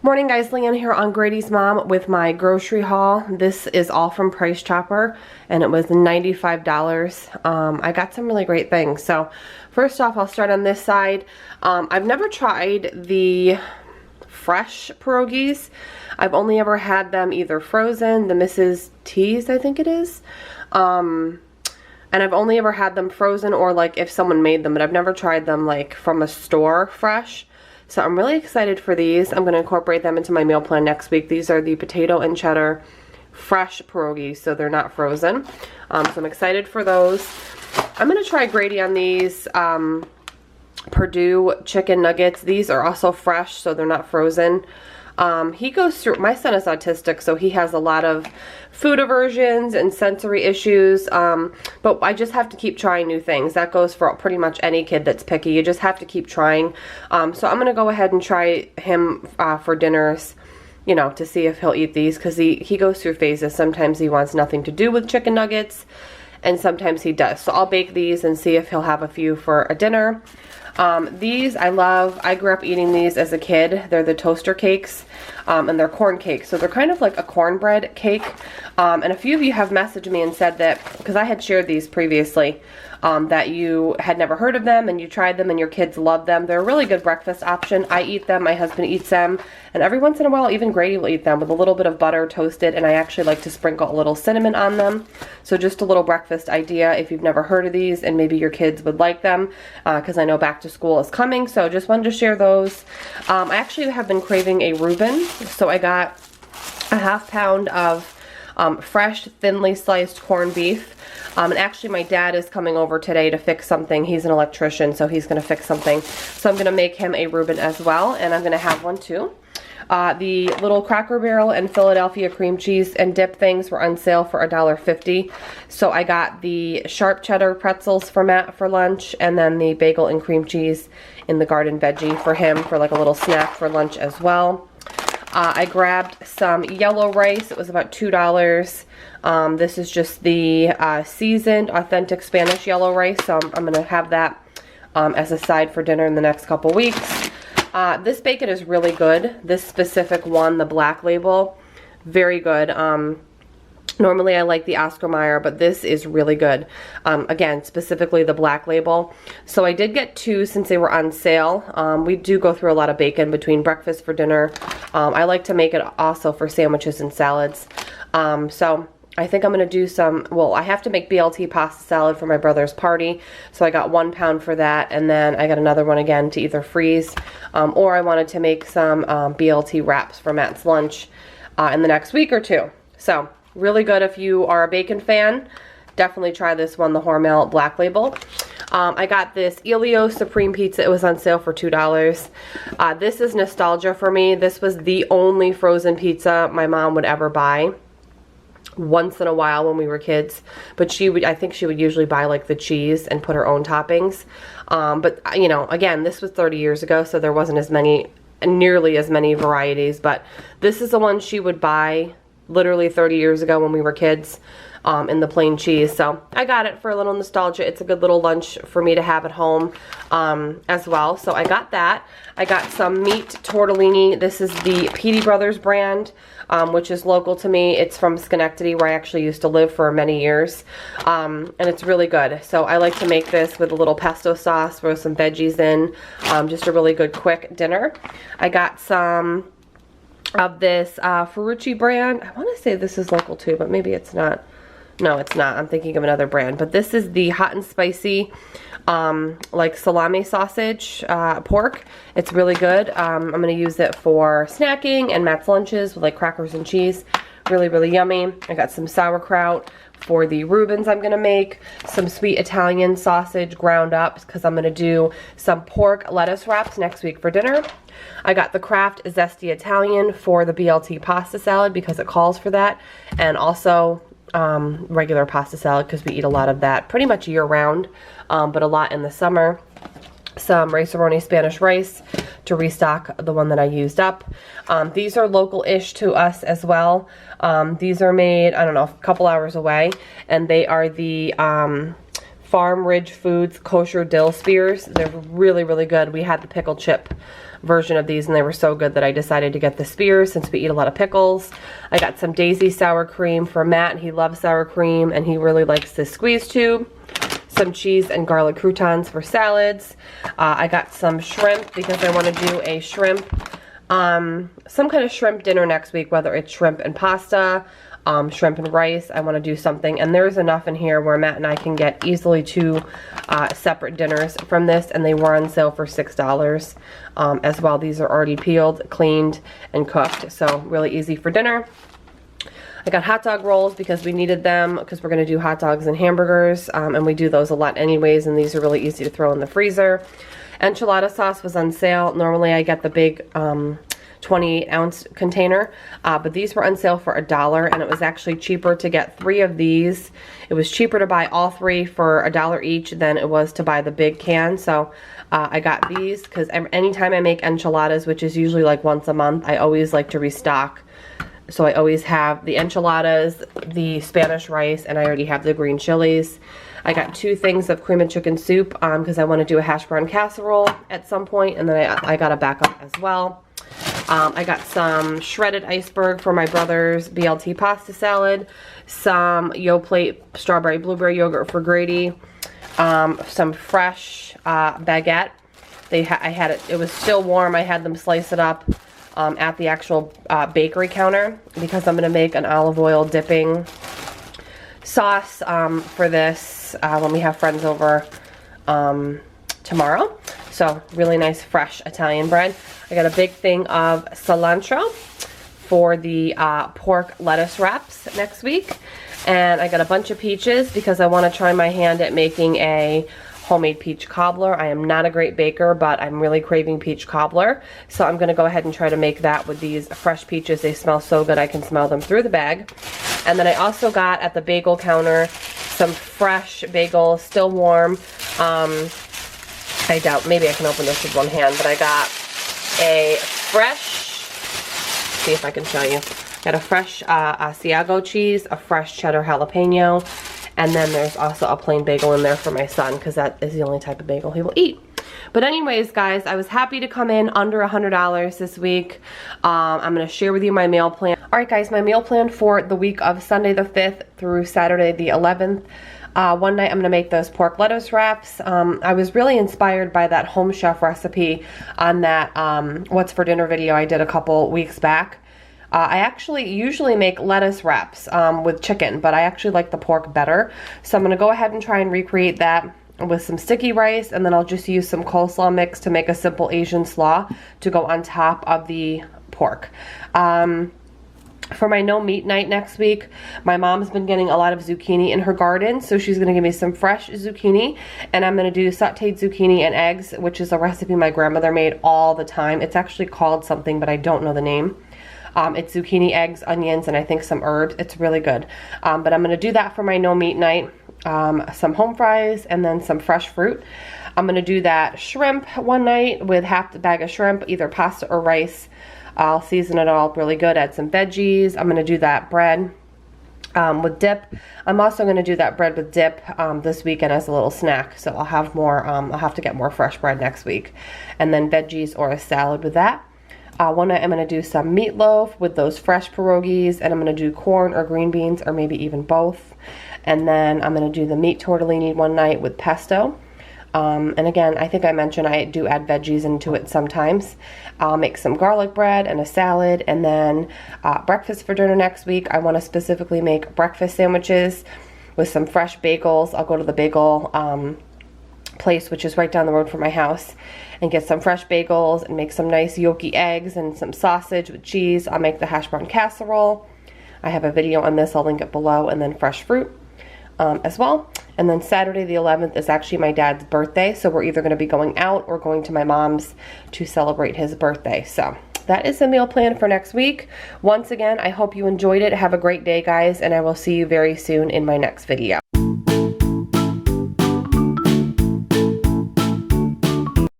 Morning guys, Leanne here on Grady's Mom with my grocery haul. This is all from Price Chopper and it was $95. I got some really great things. So first off, I'll start on this side. I've never tried the fresh pierogies. I've only ever had them either frozen, the Mrs. T's I think it is. And I've only ever had them frozen or like if someone made them, but I've never tried them like from a store fresh. So I'm really excited for these. I'm going to incorporate them into my meal plan next week. These are the potato and cheddar fresh pierogies, so they're not frozen. So I'm excited for those. I'm going to try Grady on these Purdue chicken nuggets. These are also fresh, so they're not frozen. He goes through, my son is autistic, so he has a lot of food aversions and sensory issues, but I just have to keep trying new things. That goes for pretty much any kid that's picky. You just have to keep trying. So I'm going to go ahead and try him for dinners, you know, to see if he'll eat these, because he goes through phases. Sometimes he wants nothing to do with chicken nuggets, and sometimes he does. So I'll bake these and see if he'll have a few for a dinner. These I love. I grew up eating these as a kid. They're the toaster cakes, and they're corn cakes. So they're kind of like a cornbread cake. And a few of you have messaged me and said that, because I had shared these previously, that you had never heard of them and you tried them and your kids love them. They're a really good breakfast option. I eat them, my husband eats them, and every once in a while even Grady will eat them with a little bit of butter toasted, and I actually like to sprinkle a little cinnamon on them. So just a little breakfast idea if you've never heard of these and maybe your kids would like them, because I know back to school is coming, so just wanted to share those. I actually have been craving a Reuben, so I got a ½ pound of fresh thinly sliced corned beef. And actually my dad is coming over today to fix something. He's an electrician, so he's going to fix something. So I'm going to make him a Reuben as well, and I'm going to have one too. The little Cracker Barrel and Philadelphia cream cheese and dip things were on sale for $1.50. So I got the sharp cheddar pretzels for Matt for lunch, and then the bagel and cream cheese in the garden veggie for him for like a little snack for lunch as well. I grabbed some yellow rice. It was about $2. This is just the seasoned, authentic Spanish yellow rice, so I'm going to have that as a side for dinner in the next couple weeks. This bacon is really good. This specific one, the black label, very good. Normally I like the Oscar Mayer, but this is really good. Again, specifically the black label. So I did get two since they were on sale. We do go through a lot of bacon between breakfast for dinner. I like to make it also for sandwiches and salads. So I think I'm going to do some, well, I have to make BLT pasta salad for my brother's party. So I got 1 pound for that, and then I got another one again to either freeze, or I wanted to make some BLT wraps for Matt's lunch in the next week or two. So really good if you are a bacon fan. Definitely try this one, the Hormel Black Label. I got this Elio Supreme Pizza. It was on sale for $2. This is nostalgia for me. This was the only frozen pizza my mom would ever buy. Once in a while when we were kids, but she would, I think she would usually buy like the cheese and put her own toppings. But you know, again, this was 30 years ago, so there wasn't nearly as many varieties, but this is the one she would buy literally 30 years ago when we were kids, in the plain cheese. So I got it for a little nostalgia. It's a good little lunch for me to have at home as well. So I got that. I got some meat tortellini. This is the Petey Brothers brand, which is local to me. It's from Schenectady, where I actually used to live for many years, and it's really good. So I like to make this with a little pesto sauce, throw some veggies in, just a really good quick dinner. I got some of this Ferrucci brand. I want to say this is local too, but maybe it's not. No, it's not. I'm thinking of another brand. But this is the hot and spicy, like salami sausage pork. It's really good. I'm going to use it for snacking and Matt's lunches with like crackers and cheese. Really, really yummy. I got some sauerkraut for the Reubens I'm going to make. Some sweet Italian sausage ground up, because I'm going to do some pork lettuce wraps next week for dinner. I got the Kraft Zesty Italian for the BLT pasta salad because it calls for that. And also regular pasta salad, because we eat a lot of that pretty much year round, but a lot in the summer. Some Rice-A-Roni Spanish rice to restock the one that I used up. These are local-ish to us as well. These are made, I don't know, a couple hours away, and they are the Farm Ridge Foods kosher dill spears. They're really, really good. We had the pickle chip version of these and they were so good that I decided to get the spears since we eat a lot of pickles. I got some Daisy sour cream for Matt. He loves sour cream and he really likes this squeeze tube. Some cheese and garlic croutons for salads. I got some shrimp because I want to do a shrimp, some kind of shrimp dinner next week, whether it's shrimp and pasta, shrimp and rice. I want to do something, and there's enough in here where Matt and I can get easily 2 separate dinners from this, and they were on sale for $6 as well. These are already peeled, cleaned, and cooked, so really easy for dinner. I got hot dog rolls because we needed them because we're going to do hot dogs and hamburgers, and we do those a lot anyways, and these are really easy to throw in the freezer. Enchilada sauce was on sale. Normally I get the big 28-ounce container, but these were on sale for $1, and it was actually cheaper to get 3 of these. It was cheaper to buy all 3 for $1 each than it was to buy the big can, so I got these because anytime I make enchiladas, which is usually like once a month, I always like to restock. So I always have the enchiladas, the Spanish rice, and I already have the green chilies. I got 2 things of cream and chicken soup because I want to do a hash brown casserole at some point, and then I got a backup as well. I got some shredded iceberg for my brother's BLT pasta salad, some Yoplait strawberry blueberry yogurt for Grady, some fresh baguette. I had it, it was still warm. I had them slice it up at the actual bakery counter because I'm going to make an olive oil dipping sauce for this when we have friends over tomorrow. So really nice fresh Italian bread. I got a big thing of cilantro for the pork lettuce wraps next week. And I got a bunch of peaches because I want to try my hand at making a homemade peach cobbler. I am not a great baker, but I'm really craving peach cobbler. So I'm going to go ahead and try to make that with these fresh peaches. They smell so good I can smell them through the bag. And then I also got at the bagel counter some fresh bagels, still warm. I doubt, maybe I can open this with one hand, but I got a fresh, see if I can show you. Got a fresh Asiago cheese, a fresh cheddar jalapeno, and then there's also a plain bagel in there for my son because that is the only type of bagel he will eat. But anyways, guys, I was happy to come in under $100 this week. I'm going to share with you my meal plan. Alright guys, my meal plan for the week of Sunday the 5th through Saturday the 11th. One night I'm going to make those pork lettuce wraps. I was really inspired by that Home Chef recipe on that What's for Dinner video I did a couple weeks back. I actually usually make lettuce wraps with chicken, but I actually like the pork better. So I'm going to go ahead and try and recreate that with some sticky rice, and then I'll just use some coleslaw mix to make a simple Asian slaw to go on top of the pork. For my no meat night next week, my mom's been getting a lot of zucchini in her garden, so she's going to give me some fresh zucchini, and I'm going to do sauteed zucchini and eggs, which is a recipe my grandmother made all the time. It's actually called something, but I don't know the name. It's zucchini, eggs, onions, and I think some herbs. It's really good. But I'm going to do that for my no meat night. Some home fries, and then some fresh fruit. I'm going to do that shrimp one night with half the bag of shrimp, either pasta or rice. I'll season it all really good, add some veggies. I'm going to do that bread with dip. I'm also going to do that bread with dip this weekend as a little snack. So I'll have more, I'll have to get more fresh bread next week. And then veggies or a salad with that. One night I'm going to do some meatloaf with those fresh pierogies, and I'm going to do corn or green beans or maybe even both. And then I'm going to do the meat tortellini one night with pesto. And again, I think I mentioned I do add veggies into it sometimes. I'll make some garlic bread and a salad, and then breakfast for dinner next week. I want to specifically make breakfast sandwiches with some fresh bagels. I'll go to the bagel place, which is right down the road from my house, and get some fresh bagels and make some nice yolky eggs and some sausage with cheese. I'll make the hash brown casserole. I have a video on this, I'll link it below, and then fresh fruit as well. And then Saturday the 11th is actually my dad's birthday, so we're either going to be going out or going to my mom's to celebrate his birthday. So that is the meal plan for next week. Once again, I hope you enjoyed it. Have a great day, guys, and I will see you very soon in my next video.